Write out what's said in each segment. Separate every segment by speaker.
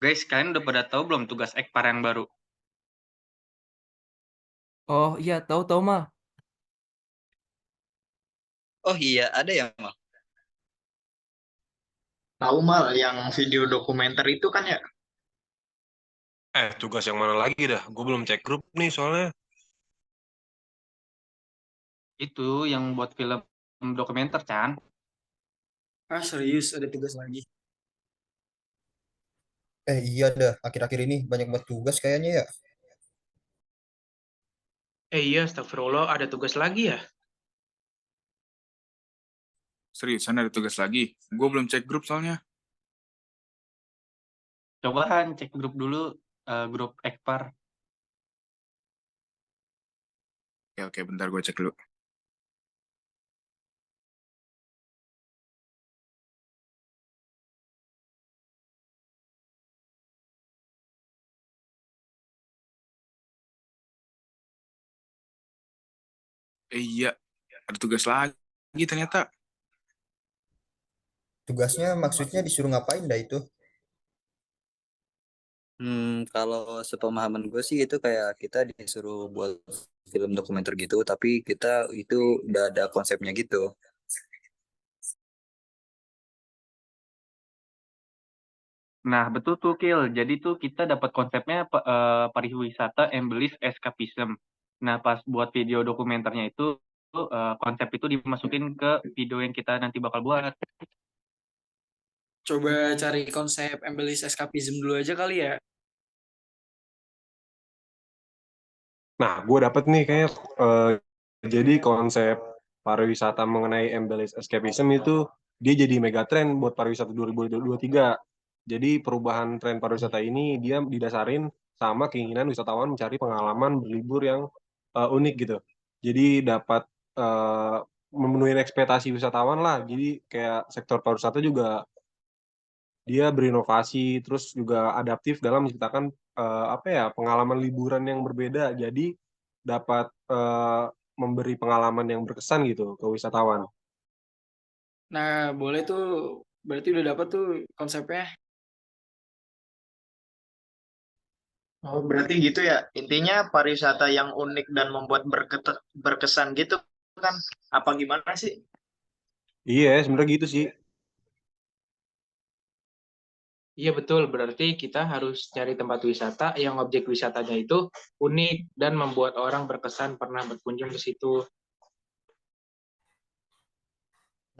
Speaker 1: Guys, kalian udah pada tahu belum tugas Ekpar yang baru?
Speaker 2: Oh iya, tahu-tahu mah.
Speaker 3: Oh iya, ada ya, Mal?
Speaker 4: Tahu mal yang video dokumenter itu kan ya?
Speaker 5: Tugas yang mana lagi dah? Gue belum cek grup nih soalnya.
Speaker 1: Itu yang buat film dokumenter, Chan.
Speaker 6: Ah, serius ada tugas lagi.
Speaker 7: Iya dah, akhir-akhir ini banyak banget tugas kayaknya ya.
Speaker 8: Iya, astagfirullah, ada tugas lagi ya?
Speaker 9: Seriusan ada tugas lagi? Gue belum cek grup soalnya.
Speaker 1: Cobaan cek grup dulu, grup Ekpar.
Speaker 9: Oke, bentar gue cek dulu. Iya, ada tugas lagi ternyata.
Speaker 7: Tugasnya maksudnya disuruh ngapain dah itu?
Speaker 3: Kalau sepemahaman gue sih itu kayak kita disuruh buat film dokumenter gitu, tapi kita itu udah ada konsepnya gitu.
Speaker 1: Nah, betul tuh, Kil. Jadi tuh kita dapat konsepnya pariwisata embellis escapism. Nah, pas buat video dokumenternya itu, konsep itu dimasukin ke video yang kita nanti bakal buat.
Speaker 6: Coba cari konsep embellis escapism dulu aja kali ya.
Speaker 5: Nah, gue dapet nih kayak jadi konsep pariwisata mengenai embellished escapism itu dia jadi megatrend buat pariwisata 2023. Jadi perubahan tren pariwisata ini dia didasarin sama keinginan wisatawan mencari pengalaman berlibur yang unik gitu. Jadi dapat uh, memenuhi ekspektasi wisatawan lah. Jadi kayak sektor pariwisata juga dia berinovasi terus juga adaptif dalam menciptakan apa ya pengalaman liburan yang berbeda jadi dapat memberi pengalaman yang berkesan gitu ke wisatawan.
Speaker 6: Nah, boleh tuh. Berarti udah dapat tuh konsepnya.
Speaker 4: Oh, berarti gitu ya. Intinya pariwisata yang unik dan membuat berkesan gitu kan. Apa gimana sih?
Speaker 5: Iya sebenarnya gitu sih.
Speaker 8: Iya betul, berarti kita harus cari tempat wisata yang objek wisatanya itu unik dan membuat orang berkesan pernah berkunjung ke situ.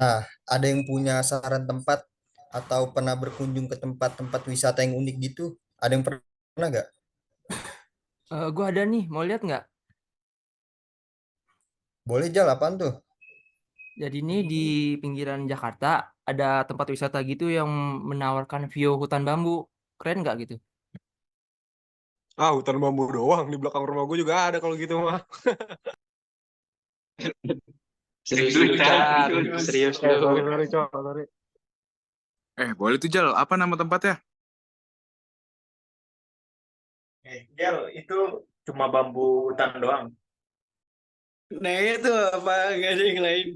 Speaker 7: Nah, ada yang punya saran tempat atau pernah berkunjung ke tempat-tempat wisata yang unik gitu? Ada yang pernah nggak?
Speaker 2: Gue ada nih, mau lihat nggak?
Speaker 7: Boleh Jal, apaan tuh?
Speaker 2: Jadi ini di pinggiran Jakarta ada tempat wisata gitu yang menawarkan view hutan bambu. Keren nggak gitu?
Speaker 5: Hutan bambu doang di belakang rumah gue juga ada kalau gitu mah.
Speaker 8: Serius dulu, Chan. Serius dulu.
Speaker 5: Sorry.
Speaker 9: Boleh tuh Jal, apa nama tempatnya?
Speaker 4: Jel, itu cuma bambu hutan doang.
Speaker 6: Nah, itu apa nggak ada yang lain?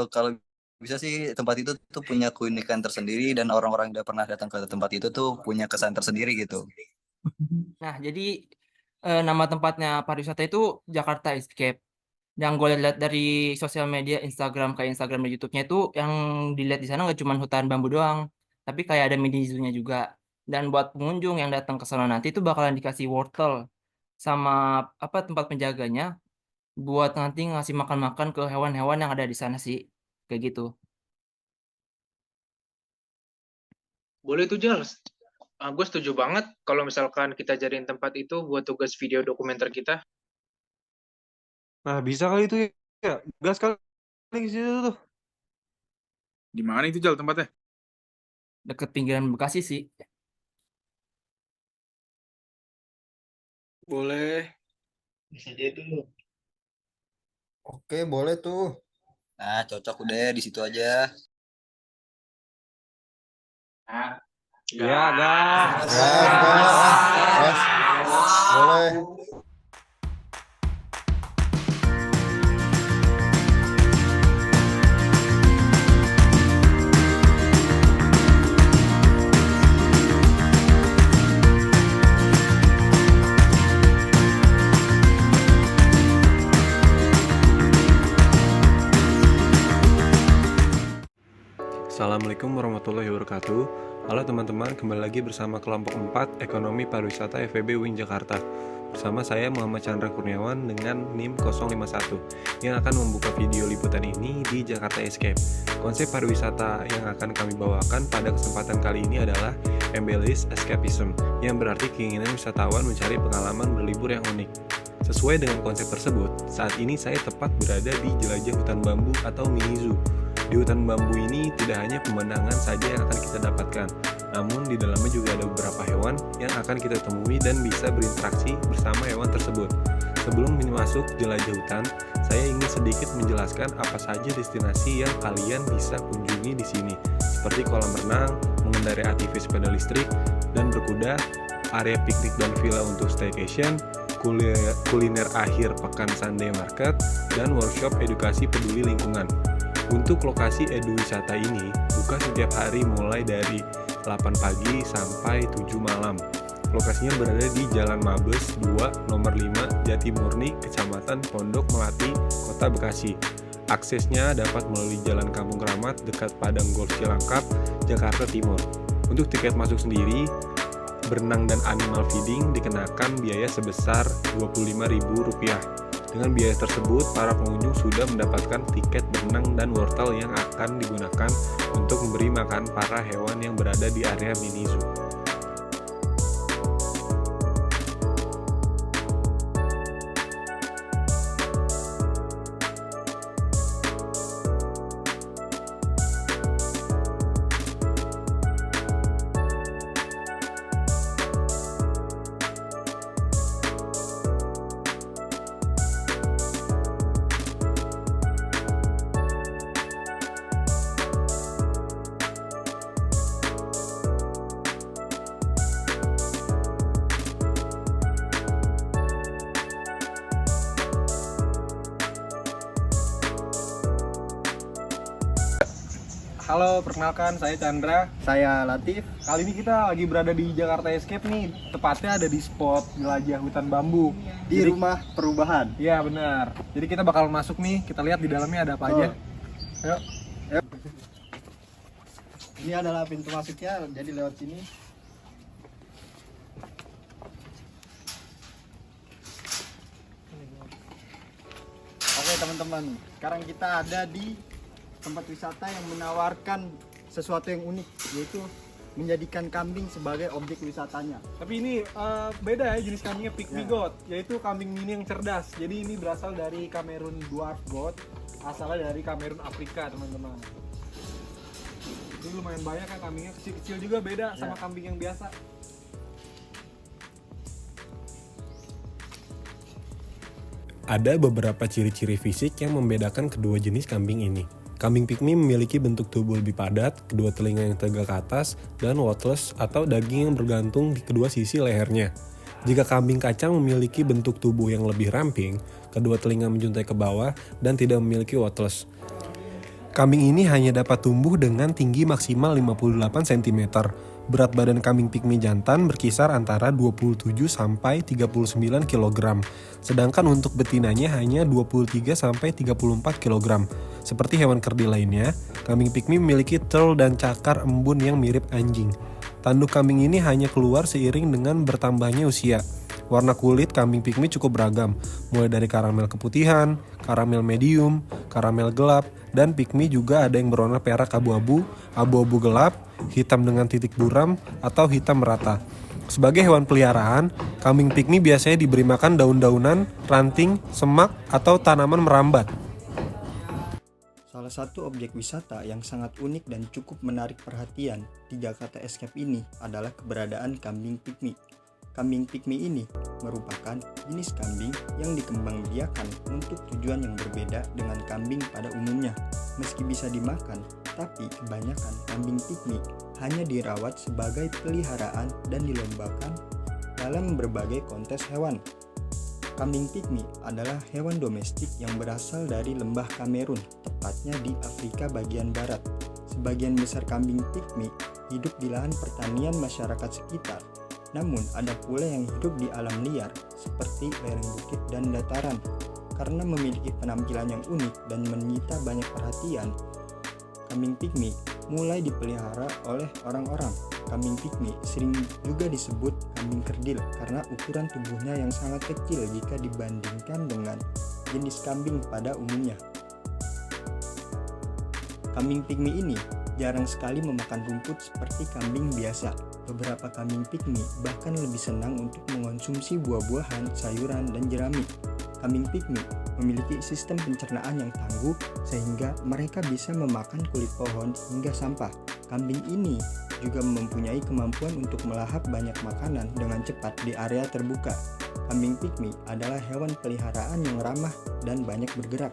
Speaker 3: Kalau bisa sih tempat itu tuh punya keunikan tersendiri dan orang-orang yang udah pernah datang ke tempat itu tuh punya kesan tersendiri gitu.
Speaker 2: Nah, jadi nama tempatnya pariwisata itu Jakarta Escape. Yang gue lihat dari sosial media, Instagram kayak Instagram dan YouTube-nya itu yang dilihat di sana nggak cuma hutan bambu doang, tapi kayak ada mini zoo-nya juga. Dan buat pengunjung yang datang ke sana nanti itu bakalan dikasih wortel sama apa tempat penjaganya buat nanti ngasih makan-makan ke hewan-hewan yang ada di sana sih. Kayak gitu.
Speaker 8: Boleh tuh, Jal. Gue setuju banget kalau misalkan kita jadiin tempat itu buat tugas video dokumenter kita.
Speaker 5: Nah bisa kali itu ya gas kali di situ tuh.
Speaker 9: Di mana itu Jal tempatnya?
Speaker 2: Deket pinggiran Bekasi sih.
Speaker 6: Boleh.
Speaker 4: Bisa jadi tuh.
Speaker 7: Oke, boleh tuh.
Speaker 3: Nah, cocok udah di situ aja.
Speaker 5: Iya gas.
Speaker 7: Gas. Boleh.
Speaker 5: Assalamualaikum warahmatullahi wabarakatuh. Halo teman-teman, kembali lagi bersama kelompok 4 Ekonomi Pariwisata FEB UIN Jakarta. Bersama saya Muhammad Chandra Kurniawan dengan NIM 051 yang akan membuka video liputan ini di Jakarta Escape. Konsep pariwisata yang akan kami bawakan pada kesempatan kali ini adalah Embellish Escapism, yang berarti keinginan wisatawan mencari pengalaman berlibur yang unik. Sesuai dengan konsep tersebut, saat ini saya tepat berada di jelajah hutan bambu atau mini zoo. Di hutan bambu ini tidak hanya pemandangan saja yang akan kita dapatkan, namun di dalamnya juga ada beberapa hewan yang akan kita temui dan bisa berinteraksi bersama hewan tersebut. Sebelum masuk jelajah hutan, saya ingin sedikit menjelaskan apa saja destinasi yang kalian bisa kunjungi di sini, seperti kolam renang, mengendarai ATV sepeda listrik dan berkuda, area piknik dan villa untuk staycation, kuliner akhir pekan Sunday Market, dan workshop edukasi peduli lingkungan. Untuk lokasi eduwisata ini buka setiap hari mulai dari 8 pagi sampai 7 malam. Lokasinya berada di Jalan Mabes 2, nomor 5, Jatimurni, Kecamatan Pondok Melati, Kota Bekasi. Aksesnya dapat melalui Jalan Kampung Keramat dekat Padang Golf Cilangkap, Jakarta Timur. Untuk tiket masuk sendiri, berenang dan animal feeding dikenakan biaya sebesar Rp25.000. Dengan biaya tersebut, para pengunjung sudah mendapatkan tiket berenang dan wortel yang akan digunakan untuk memberi makan para hewan yang berada di area mini zoo.
Speaker 10: Halo, perkenalkan saya Chandra.
Speaker 7: Saya Latif.
Speaker 10: Kali ini kita lagi berada di Jakarta Escape nih. Tepatnya ada di spot jelajah hutan bambu
Speaker 7: Di rumah perubahan.
Speaker 10: Iya benar. Jadi kita bakal masuk nih. Kita lihat di dalamnya ada apa aja. Ayo.
Speaker 7: Ini adalah pintu masuknya, jadi lewat sini. Oke teman-teman, sekarang kita ada di tempat wisata yang menawarkan sesuatu yang unik, yaitu menjadikan kambing sebagai objek wisatanya.
Speaker 10: Tapi ini beda ya jenis kambingnya, pygmy goat, yaitu kambing mini yang cerdas. Jadi ini berasal dari Cameroon dwarf goat, asalnya dari Cameroon Afrika teman-teman. Ini lumayan banyak kan kambingnya, kecil-kecil juga, beda sama kambing yang biasa.
Speaker 5: Ada beberapa ciri-ciri fisik yang membedakan kedua jenis kambing ini. Kambing pygmy memiliki bentuk tubuh lebih padat, kedua telinga yang tegak ke atas, dan wattless atau daging yang bergantung di kedua sisi lehernya. Jika kambing kacang memiliki bentuk tubuh yang lebih ramping, kedua telinga menjuntai ke bawah, dan tidak memiliki wattless. Kambing ini hanya dapat tumbuh dengan tinggi maksimal 58 cm. Berat badan kambing pygmy jantan berkisar antara 27 sampai 39 kg. Sedangkan untuk betinanya hanya 23 sampai 34 kg. Seperti hewan kerdil lainnya, kambing pygmy memiliki curl dan cakar embun yang mirip anjing. Tanduk kambing ini hanya keluar seiring dengan bertambahnya usia. Warna kulit kambing pygmy cukup beragam, mulai dari karamel keputihan, karamel medium, karamel gelap, dan pygmy juga ada yang berwarna perak abu-abu, abu-abu gelap, hitam dengan titik buram, atau hitam merata. Sebagai hewan peliharaan, kambing pygmy biasanya diberi makan daun-daunan, ranting, semak, atau tanaman merambat.
Speaker 7: Salah satu objek wisata yang sangat unik dan cukup menarik perhatian di Jakarta Escape ini adalah keberadaan kambing pygmy. Kambing pygmy ini merupakan jenis kambing yang dikembangbiakan untuk tujuan yang berbeda dengan kambing pada umumnya. Meski bisa dimakan, tapi kebanyakan kambing pygmy hanya dirawat sebagai peliharaan dan dilombakan dalam berbagai kontes hewan. Kambing pygmy adalah hewan domestik yang berasal dari lembah Kamerun, tepatnya di Afrika bagian barat. Sebagian besar kambing pygmy hidup di lahan pertanian masyarakat sekitar. Namun ada pula yang hidup di alam liar seperti lereng bukit dan dataran. Karena memiliki penampilan yang unik dan menyita banyak perhatian, kambing pygmy mulai dipelihara oleh orang-orang. Kambing pygmy sering juga disebut kambing kerdil karena ukuran tubuhnya yang sangat kecil jika dibandingkan dengan jenis kambing pada umumnya. Kambing pygmy ini jarang sekali memakan rumput seperti kambing biasa. Beberapa kambing pygmy bahkan lebih senang untuk mengonsumsi buah-buahan, sayuran, dan jerami. Kambing pygmy memiliki sistem pencernaan yang tangguh sehingga mereka bisa memakan kulit pohon hingga sampah. Kambing ini juga mempunyai kemampuan untuk melahap banyak makanan dengan cepat di area terbuka. Kambing pygmy adalah hewan peliharaan yang ramah dan banyak bergerak.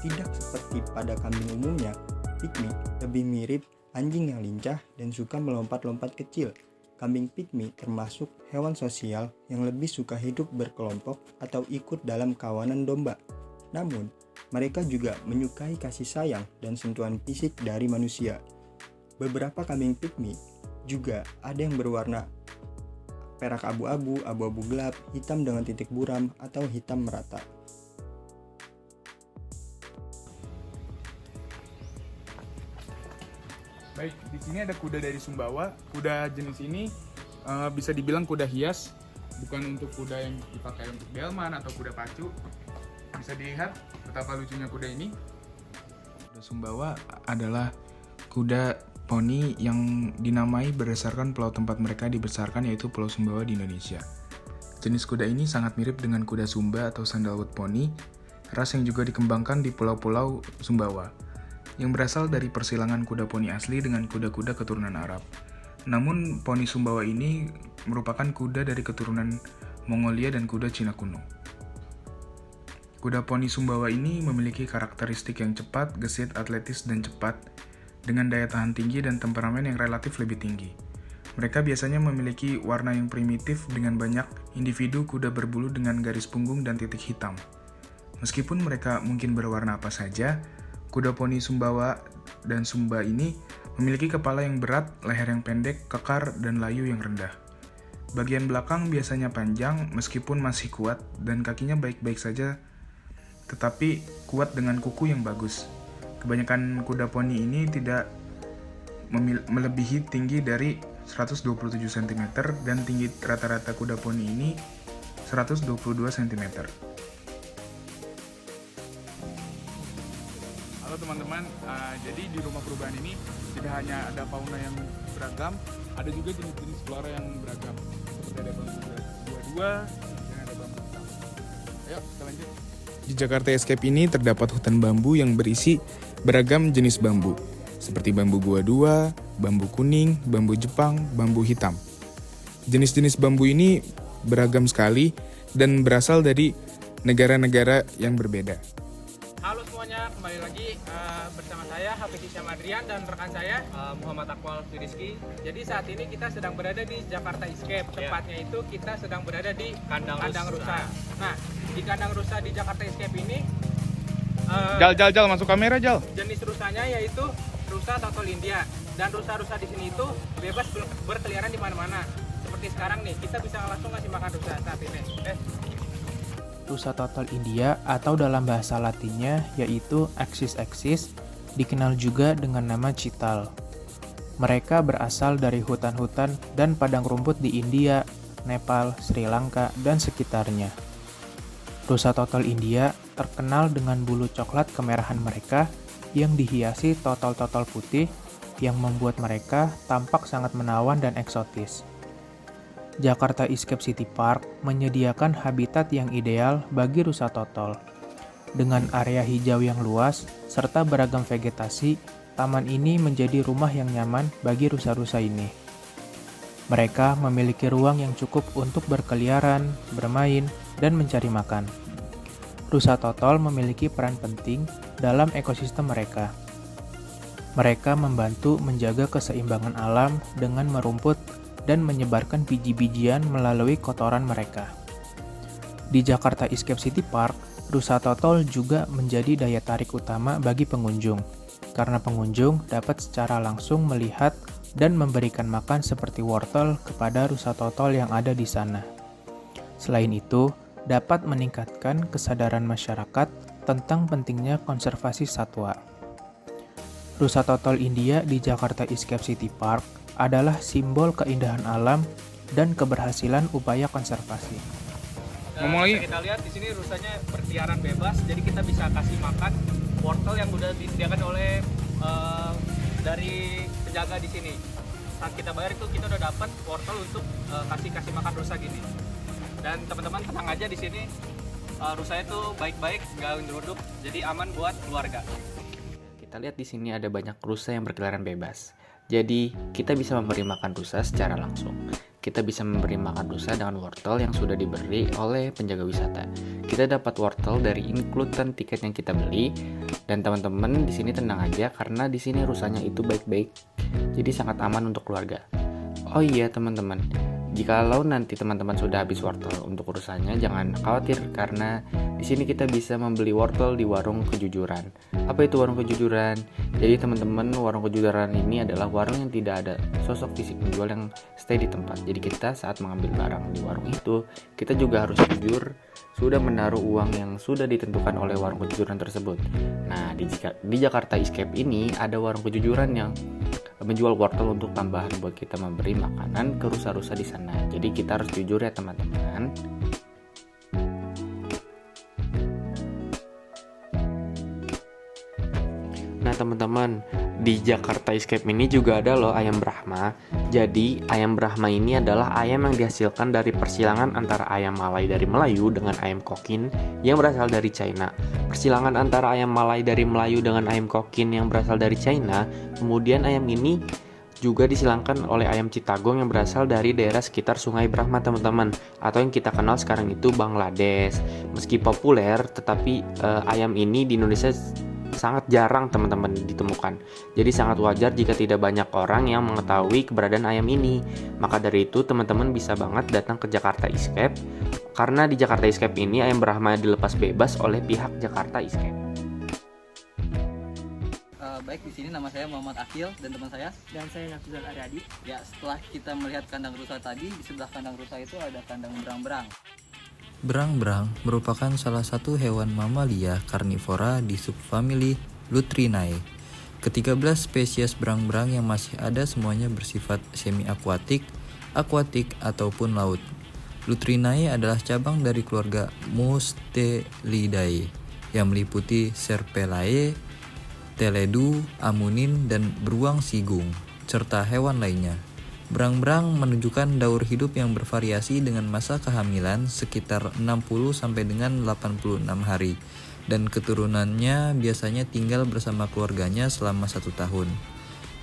Speaker 7: Tidak seperti pada kambing umumnya, pygmy lebih mirip anjing yang lincah dan suka melompat-lompat kecil. Kambing pygmy termasuk hewan sosial yang lebih suka hidup berkelompok atau ikut dalam kawanan domba. Namun, mereka juga menyukai kasih sayang dan sentuhan fisik dari manusia. Beberapa kambing pygmy juga ada yang berwarna perak abu-abu, abu-abu gelap, hitam dengan titik buram, atau hitam merata.
Speaker 9: Baik, di sini ada kuda dari Sumbawa. Kuda jenis ini bisa dibilang kuda hias, bukan untuk kuda yang dipakai untuk delman atau kuda pacu. Bisa dilihat betapa lucunya kuda ini. Kuda Sumbawa adalah kuda poni yang dinamai berdasarkan pulau tempat mereka dibesarkan, yaitu Pulau Sumbawa di Indonesia. Jenis kuda ini sangat mirip dengan kuda Sumba atau sandalwood poni, ras yang juga dikembangkan di pulau-pulau Sumbawa, yang berasal dari persilangan kuda poni asli dengan kuda-kuda keturunan Arab. Namun, poni Sumbawa ini merupakan kuda dari keturunan Mongolia dan kuda Cina kuno. Kuda poni Sumbawa ini memiliki karakteristik yang cepat, gesit, atletis, dan cepat, dengan daya tahan tinggi dan temperamen yang relatif lebih tinggi. Mereka biasanya memiliki warna yang primitif dengan banyak individu kuda berbulu dengan garis punggung dan titik hitam. Meskipun mereka mungkin berwarna apa saja, kuda poni Sumbawa dan Sumba ini memiliki kepala yang berat, leher yang pendek, kekar, dan layu yang rendah. Bagian belakang biasanya panjang meskipun masih kuat, dan kakinya baik-baik saja tetapi kuat dengan kuku yang bagus. Kebanyakan kuda poni ini tidak melebihi tinggi dari 127 cm dan tinggi rata-rata kuda poni ini 122 cm. Halo teman-teman, jadi di rumah perubahan ini tidak hanya ada fauna yang beragam, ada juga jenis-jenis flora yang beragam. Seperti ada bambu dua-dua dan ada bambu hitam. Ayo kita lanjut. Di Jakarta Escape ini terdapat hutan bambu yang berisi beragam jenis bambu, seperti bambu gua 2, bambu kuning, bambu Jepang, bambu hitam. Jenis-jenis bambu ini beragam sekali dan berasal dari negara-negara yang berbeda.
Speaker 2: Halo semuanya, kembali lagi bersama saya Hafiz Isyam Adrian dan rekan saya Muhammad Akwal Rizky. Jadi saat ini kita sedang berada di Jakarta Escape. Tepatnya itu kita sedang berada di Kandang Rusa. Nah, di Kandang Rusa di Jakarta Escape ini
Speaker 9: Jal masuk kamera Jal.
Speaker 2: jenis rusanya yaitu rusa total India, dan rusa-rusa di sini itu bebas berkeliaran di mana-mana. Seperti sekarang nih, kita bisa langsung ngasih makan rusa saat ini.
Speaker 11: Rusa total India atau dalam bahasa Latinnya yaitu Axis axis, dikenal juga dengan nama cital. Mereka berasal dari hutan-hutan dan padang rumput di India, Nepal, Sri Lanka, dan sekitarnya. Rusa total India terkenal dengan bulu coklat kemerahan mereka yang dihiasi total-total putih yang membuat mereka tampak sangat menawan dan eksotis. Jakarta Escape City Park menyediakan habitat yang ideal bagi rusa total. Dengan area hijau yang luas serta beragam vegetasi, taman ini menjadi rumah yang nyaman bagi rusa-rusa ini. Mereka memiliki ruang yang cukup untuk berkeliaran, bermain, dan mencari makan. Rusa total memiliki peran penting dalam ekosistem mereka. Mereka membantu menjaga keseimbangan alam dengan merumput dan menyebarkan biji-bijian melalui kotoran mereka. Di Jakarta Escape City Park, rusa total juga menjadi daya tarik utama bagi pengunjung, karena pengunjung dapat secara langsung melihat dan memberikan makan seperti wortel kepada rusa total yang ada di sana. Selain itu, dapat meningkatkan kesadaran masyarakat tentang pentingnya konservasi satwa. Rusa Total India di Jakarta Escape City Park adalah simbol keindahan alam dan keberhasilan upaya konservasi.
Speaker 1: Ngomong lagi. Kita lihat di sini rusanya berkeliaran bebas, jadi kita bisa kasih makan wortel yang udah disediakan oleh dari penjaga di sini. Saat kita bayar itu kita udah dapat wortel untuk kasih makan rusa gini. Dan teman-teman tenang aja di sini, rusanya tuh baik-baik, nggak nyeruduk, jadi aman buat keluarga.
Speaker 12: Kita lihat di sini ada banyak rusa yang berkeliaran bebas. Jadi, kita bisa memberi makan rusa secara langsung. Kita bisa memberi makan rusa dengan wortel yang sudah diberi oleh penjaga wisata. Kita dapat wortel dari include tiket yang kita beli, dan teman-teman di sini tenang aja karena di sini rusanya itu baik-baik. Jadi sangat aman untuk keluarga. Oh iya, teman-teman. Jikalau nanti teman-teman sudah habis wortel untuk rusanya, jangan khawatir karena di sini kita bisa membeli wortel di warung kejujuran. Apa itu warung kejujuran? Jadi teman-teman, warung kejujuran ini adalah warung yang tidak ada sosok fisik penjual yang stay di tempat. Jadi kita saat mengambil barang di warung itu, kita juga harus jujur sudah menaruh uang yang sudah ditentukan oleh warung kejujuran tersebut. Nah, di Jakarta Escape ini ada warung kejujuran yang menjual wortel untuk tambahan buat kita memberi makanan ke rusa-rusa di sana. Jadi kita harus jujur ya teman-teman. Nah teman-teman, di Jakarta Escape ini juga ada loh ayam Brahma. Jadi ayam Brahma ini adalah ayam yang dihasilkan dari persilangan antara ayam Malai dari Melayu dengan ayam Kokin yang berasal dari China. Persilangan antara ayam Malai dari Melayu dengan ayam Kokin yang berasal dari China. Kemudian ayam ini juga disilangkan oleh ayam Chittagong yang berasal dari daerah sekitar Sungai Brahma teman-teman, atau yang kita kenal sekarang itu Bangladesh. Meski populer, tetapi ayam ini di Indonesia sangat jarang teman-teman ditemukan. Jadi sangat wajar jika tidak banyak orang yang mengetahui keberadaan ayam ini. Maka dari itu teman-teman bisa banget datang ke Jakarta Escape, karena di Jakarta Escape ini ayam Brahma dilepas bebas oleh pihak Jakarta Escape.
Speaker 3: Baik, di sini nama saya Muhammad Akil dan teman saya.
Speaker 2: Dan saya Nafizal Aryadi.
Speaker 3: Ya, setelah kita melihat kandang rusa tadi, di sebelah kandang rusa itu ada kandang berang-berang.
Speaker 13: Berang-berang merupakan salah satu hewan mamalia karnivora di subfamili Lutrinae. Ke-13 spesies berang-berang yang masih ada semuanya bersifat semi-akuatik, akuatik, ataupun laut. Lutrinae adalah cabang dari keluarga Mustelidae yang meliputi Serpelae, Teledu, Amunin, dan beruang sigung, serta hewan lainnya. Berang-berang menunjukkan daur hidup yang bervariasi dengan masa kehamilan sekitar 60 sampai dengan 86 hari, dan keturunannya biasanya tinggal bersama keluarganya selama 1 tahun.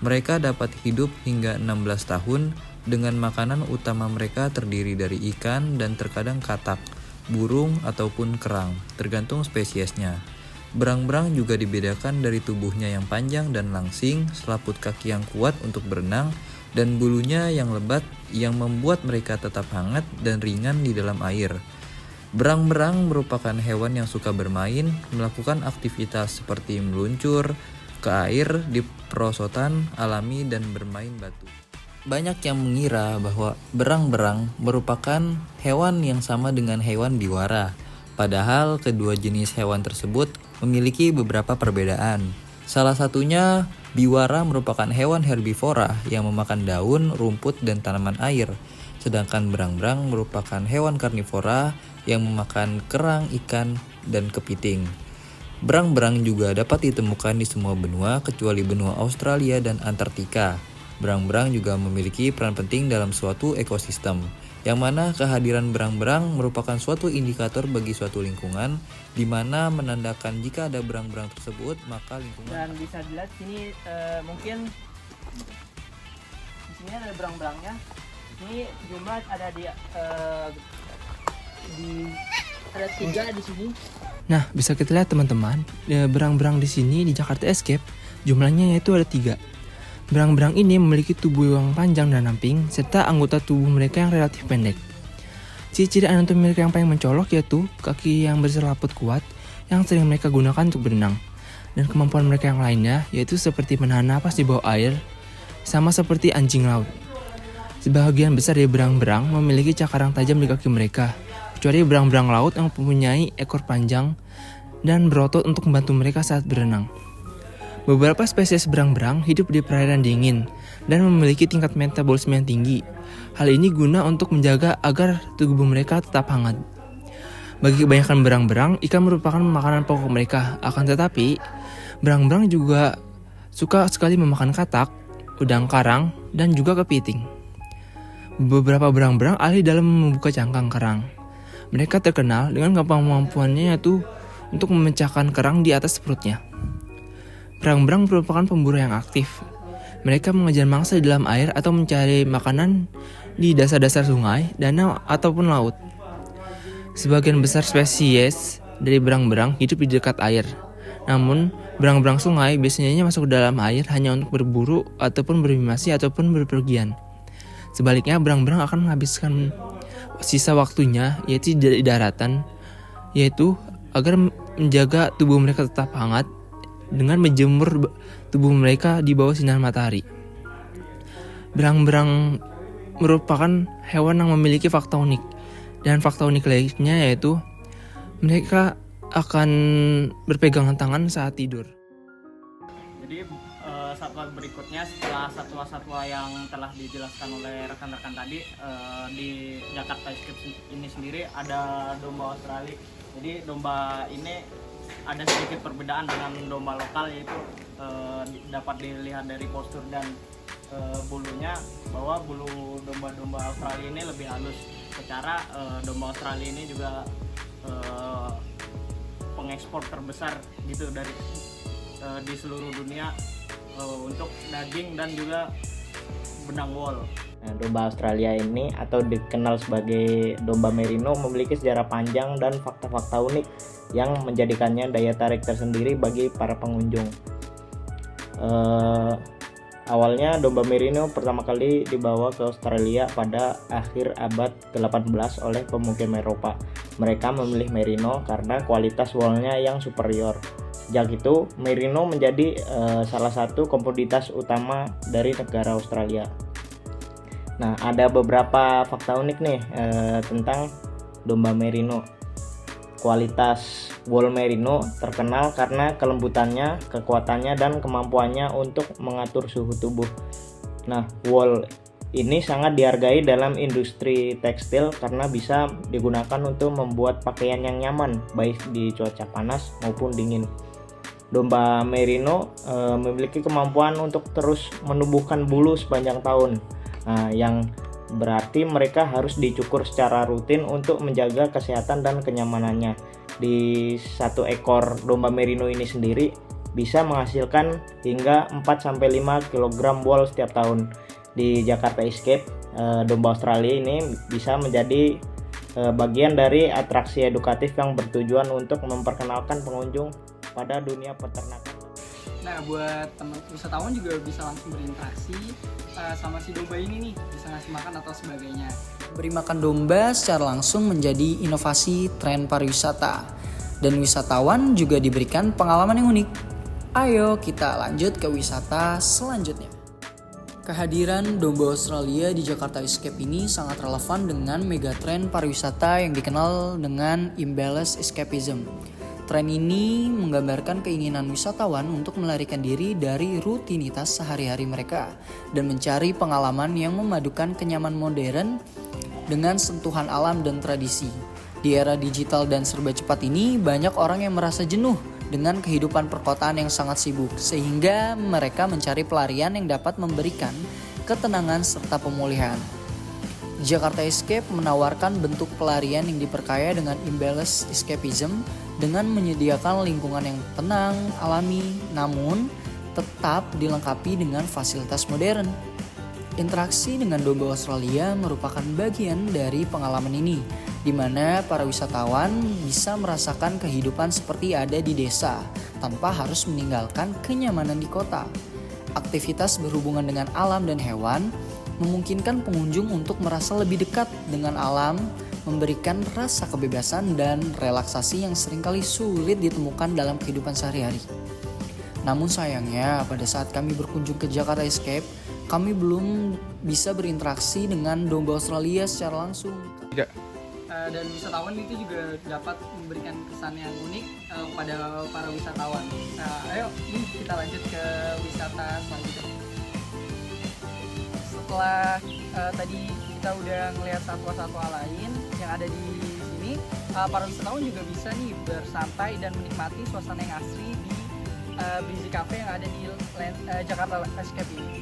Speaker 13: Mereka dapat hidup hingga 16 tahun dengan makanan utama mereka terdiri dari ikan dan terkadang katak, burung ataupun kerang, tergantung spesiesnya. Berang-berang juga dibedakan dari tubuhnya yang panjang dan langsing, selaput kaki yang kuat untuk berenang, dan bulunya yang lebat yang membuat mereka tetap hangat dan ringan di dalam air. Berang-berang merupakan hewan yang suka bermain, melakukan aktivitas seperti meluncur ke air di perosotan alami dan bermain batu. Banyak yang mengira bahwa berang-berang merupakan hewan yang sama dengan hewan biwara. Padahal kedua jenis hewan tersebut memiliki beberapa perbedaan. Salah satunya, biwara merupakan hewan herbivora yang memakan daun, rumput, dan tanaman air. Sedangkan berang-berang merupakan hewan karnivora yang memakan kerang, ikan, dan kepiting. Berang-berang juga dapat ditemukan di semua benua kecuali benua Australia dan Antartika. Berang-berang juga memiliki peran penting dalam suatu ekosistem, yang mana kehadiran berang-berang merupakan suatu indikator bagi suatu lingkungan, di mana menandakan jika ada berang-berang tersebut, maka lingkungan.
Speaker 2: Dan bisa dilihat sini mungkin di sini ada berang-berangnya. Ini jumlah ada di ada 3 di sini.
Speaker 14: Nah, bisa kita lihat teman-teman, berang-berang di sini di Jakarta Escape jumlahnya yaitu ada 3. Berang-berang ini memiliki tubuh yang panjang dan ramping, serta anggota tubuh mereka yang relatif pendek. Ciri-ciri anatomi mereka yang paling mencolok yaitu kaki yang berselaput kuat, yang sering mereka gunakan untuk berenang. Dan kemampuan mereka yang lainnya, yaitu seperti menahan napas di bawah air, sama seperti anjing laut. Sebagian besar dari berang-berang memiliki cakar yang tajam di kaki mereka, kecuali berang-berang laut yang mempunyai ekor panjang dan berotot untuk membantu mereka saat berenang. Beberapa spesies berang-berang hidup di perairan dingin dan memiliki tingkat metabolisme yang tinggi. Hal ini guna untuk menjaga agar tubuh mereka tetap hangat. Bagi kebanyakan berang-berang, ikan merupakan makanan pokok mereka. Akan tetapi, berang-berang juga suka sekali memakan katak, udang karang, dan juga kepiting. Beberapa berang-berang ahli dalam membuka cangkang kerang. Mereka terkenal dengan kemampuannya yaitu untuk memecahkan kerang di atas perutnya. Berang-berang merupakan pemburu yang aktif. Mereka mengejar mangsa di dalam air atau mencari makanan di dasar-dasar sungai, danau, ataupun laut. Sebagian besar spesies dari berang-berang hidup di dekat air. Namun, berang-berang sungai biasanya masuk ke dalam air hanya untuk berburu ataupun bermimasi ataupun berpergian. Sebaliknya, berang-berang akan menghabiskan sisa waktunya yaitu di daratan, yaitu agar menjaga tubuh mereka tetap hangat dengan menjemur tubuh mereka di bawah sinar matahari. Berang-berang merupakan hewan yang memiliki fakta unik. Dan fakta unik lainnya yaitu mereka akan berpegangan tangan saat tidur.
Speaker 15: Jadi satwa berikutnya setelah satwa-satwa yang telah dijelaskan oleh rekan-rekan tadi, di Jakarta Escape ini sendiri ada domba Australia. Jadi domba ini ada sedikit perbedaan dengan domba lokal, yaitu dapat dilihat dari postur dan bulunya bahwa bulu domba-domba Australia ini lebih halus. Secara domba Australia ini juga pengekspor terbesar gitu dari di seluruh dunia untuk daging dan juga benang wol.
Speaker 16: Nah, domba Australia ini atau dikenal sebagai domba merino memiliki sejarah panjang dan fakta-fakta unik yang menjadikannya daya tarik tersendiri bagi para pengunjung. Awalnya domba merino pertama kali dibawa ke Australia pada akhir abad ke-18 oleh pemukim Eropa. Mereka memilih merino karena kualitas wolnya yang superior. Sejak itu, merino menjadi salah satu komoditas utama dari negara Australia. Nah, ada beberapa fakta unik nih tentang domba merino. Kualitas wool merino terkenal karena kelembutannya, kekuatannya, dan kemampuannya untuk mengatur suhu tubuh. Nah, wool ini sangat dihargai dalam industri tekstil karena bisa digunakan untuk membuat pakaian yang nyaman, baik di cuaca panas maupun dingin. Domba merino memiliki kemampuan untuk terus menumbuhkan bulu sepanjang tahun, yang berarti mereka harus dicukur secara rutin untuk menjaga kesehatan dan kenyamanannya. Di satu ekor domba merino ini sendiri bisa menghasilkan hingga 4-5 kg wool setiap tahun. Di Jakarta Escape, domba Australia ini bisa menjadi bagian dari atraksi edukatif yang bertujuan untuk memperkenalkan pengunjung pada dunia peternakan.
Speaker 17: Nah, buat teman wisatawan juga bisa langsung berinteraksi sama si domba ini nih, bisa ngasih makan atau sebagainya.
Speaker 18: Beri makan domba secara langsung menjadi inovasi tren pariwisata, dan wisatawan juga diberikan pengalaman yang unik. Ayo kita lanjut ke wisata selanjutnya. Kehadiran domba Australia di Jakarta Escape ini sangat relevan dengan megatren pariwisata yang dikenal dengan Embellished Escapism. Tren ini menggambarkan keinginan wisatawan untuk melarikan diri dari rutinitas sehari-hari mereka dan mencari pengalaman yang memadukan kenyamanan modern dengan sentuhan alam dan tradisi. Di era digital dan serba cepat ini, banyak orang yang merasa jenuh dengan kehidupan perkotaan yang sangat sibuk, sehingga mereka mencari pelarian yang dapat memberikan ketenangan serta pemulihan. Jakarta Escape menawarkan bentuk pelarian yang diperkaya dengan Embellished Escapism dengan menyediakan lingkungan yang tenang, alami, namun tetap dilengkapi dengan fasilitas modern. Interaksi dengan domba Australia merupakan bagian dari pengalaman ini, di mana para wisatawan bisa merasakan kehidupan seperti ada di desa tanpa harus meninggalkan kenyamanan di kota. Aktivitas berhubungan dengan alam dan hewan memungkinkan pengunjung untuk merasa lebih dekat dengan alam, memberikan rasa kebebasan dan relaksasi yang seringkali sulit ditemukan dalam kehidupan sehari-hari. Namun sayangnya, pada saat kami berkunjung ke Jakarta Escape, kami belum bisa berinteraksi dengan domba Australia secara langsung.
Speaker 17: dan wisatawan itu juga dapat memberikan kesan yang unik kepada para wisatawan. Nah, ayo ini kita lanjut ke wisata selanjutnya. Setelah tadi kita udah ngelihat satwa-satwa lain yang ada di sini, para wisatawan juga bisa nih bersantai dan menikmati suasana yang asri di Breezy Cafe yang ada di Jakarta Escape ini.